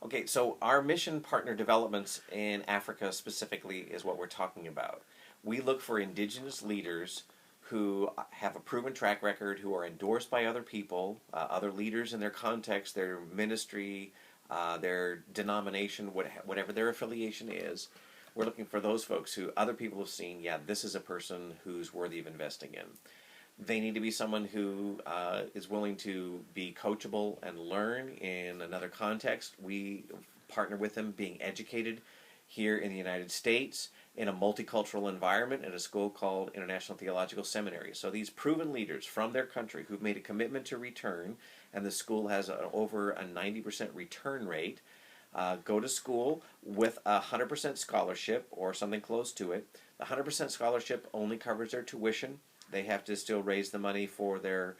Okay, so our mission partner developments in Africa specifically is what we're talking about. We look for indigenous leaders who have a proven track record, who are endorsed by other people, other leaders in their context, their ministry, their denomination, whatever their affiliation is. We're looking for those folks who other people have seen, yeah, this is a person who's worthy of investing in. They need to be someone who is willing to be coachable and learn in another context. We partner with them being educated here in the United States in a multicultural environment at a school called International Theological Seminary. So these proven leaders from their country who've made a commitment to return, and the school has over a 90% return rate, go to school with a 100% scholarship or something close to it. The 100% scholarship only covers their tuition. They have to still raise the money for their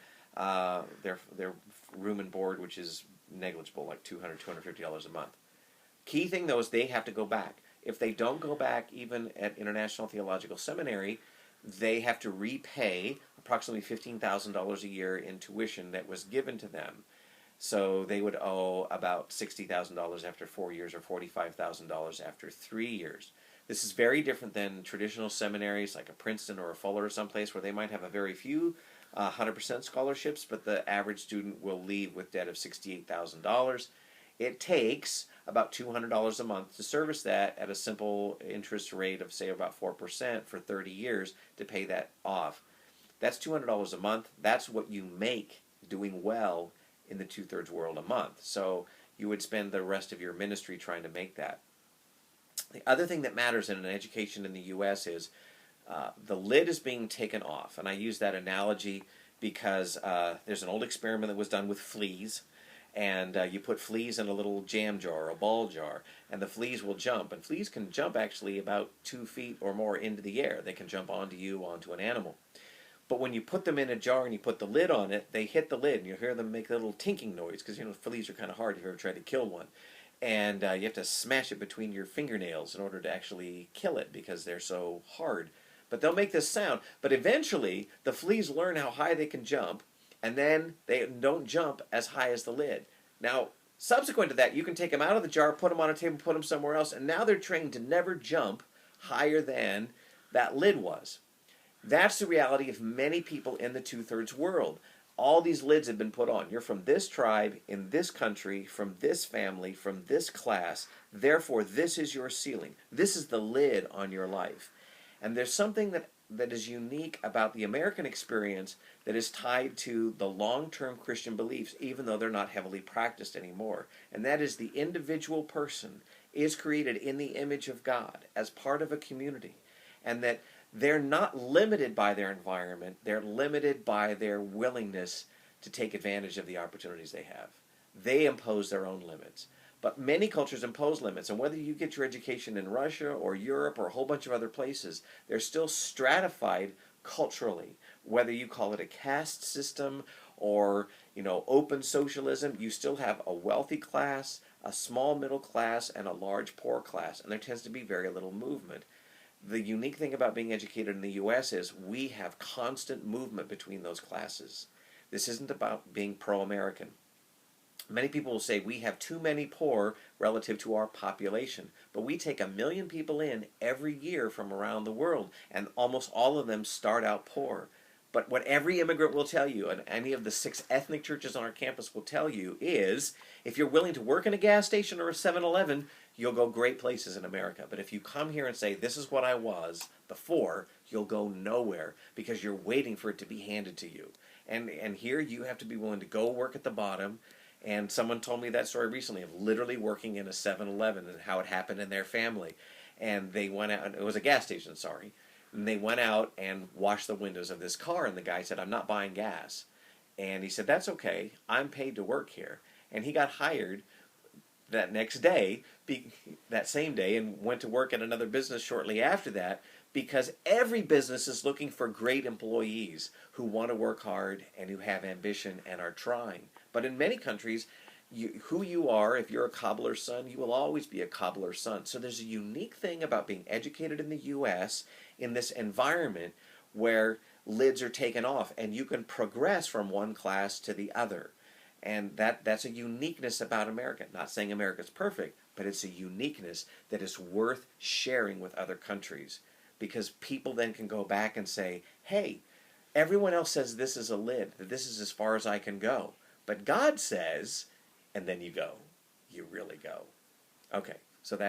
room and board, which is negligible, like $250 a month. Key thing though is they have to go back. If they don't go back, even at International Theological Seminary, they have to repay approximately $15,000 a year in tuition that was given to them. So they would owe about $60,000 after 4 years or $45,000 after 3 years. This is very different than traditional seminaries like a Princeton or a Fuller or someplace where they might have a very few 100% scholarships, but the average student will leave with debt of $68,000. It takes about $200 a month to service that at a simple interest rate of, say, about 4% for 30 years to pay that off. That's $200 a month. That's what you make doing well in the two-thirds world a month. So you would spend the rest of your ministry trying to make that. The other thing that matters in an education in the U.S. is the lid is being taken off. And I use that analogy because there's an old experiment that was done with fleas. And you put fleas in a little jam jar, a ball jar, and the fleas will jump. And fleas can jump actually about 2 feet or more into the air. They can jump onto you, onto an animal. But when you put them in a jar and you put the lid on it, they hit the lid, and you hear them make a little tinking noise, because, fleas are kind of hard if you've ever tried to kill one. And you have to smash it between your fingernails in order to actually kill it, because they're so hard. But they'll make this sound. But eventually, the fleas learn how high they can jump, and then they don't jump as high as the lid. Now, subsequent to that, you can take them out of the jar, put them on a table, put them somewhere else, and now they're trained to never jump higher than that lid was. That's the reality of many people in the two-thirds world. All these lids have been put on. You're from this tribe, in this country, from this family, from this class. Therefore, this is your ceiling. This is the lid on your life. And there's something that is unique about the American experience that is tied to the long-term Christian beliefs, even though they're not heavily practiced anymore. And that is the individual person is created in the image of God as part of a community. And that they're not limited by their environment. They're limited by their willingness to take advantage of the opportunities they have. They impose their own limits. But many cultures impose limits, and whether you get your education in Russia or Europe or a whole bunch of other places, they're still stratified culturally. Whether you call it a caste system or, open socialism, you still have a wealthy class, a small middle class, and a large poor class, and there tends to be very little movement. The unique thing about being educated in the U.S. is we have constant movement between those classes. This isn't about being pro-American. Many people will say we have too many poor relative to our population, but we take 1 million people in every year from around the world, and almost all of them start out poor. But what every immigrant will tell you, and any of the 6 ethnic churches on our campus will tell you, is if you're willing to work in a gas station or a 7-Eleven, you'll go great places in America. But if you come here and say, this is what I was before, you'll go nowhere because you're waiting for it to be handed to you. And here you have to be willing to go work at the bottom. And someone told me that story recently of literally working in a 7-Eleven and how it happened in their family. And they went out, it was a gas station, sorry. And they went out and washed the windows of this car, and the guy said, I'm not buying gas. And he said, that's okay, I'm paid to work here. And he got hired that next day, that same day, and went to work at another business shortly after that, because every business is looking for great employees who want to work hard and who have ambition and are trying. But in many countries, who you are, if you're a cobbler's son, you will always be a cobbler's son. So there's a unique thing about being educated in the U.S. in this environment where lids are taken off and you can progress from one class to the other. And that's a uniqueness about America. Not saying America's perfect, but it's a uniqueness that is worth sharing with other countries, because people then can go back and say, hey, everyone else says this is a lid, that this is as far as I can go. But God says, and then you go. You really go. Okay, so that's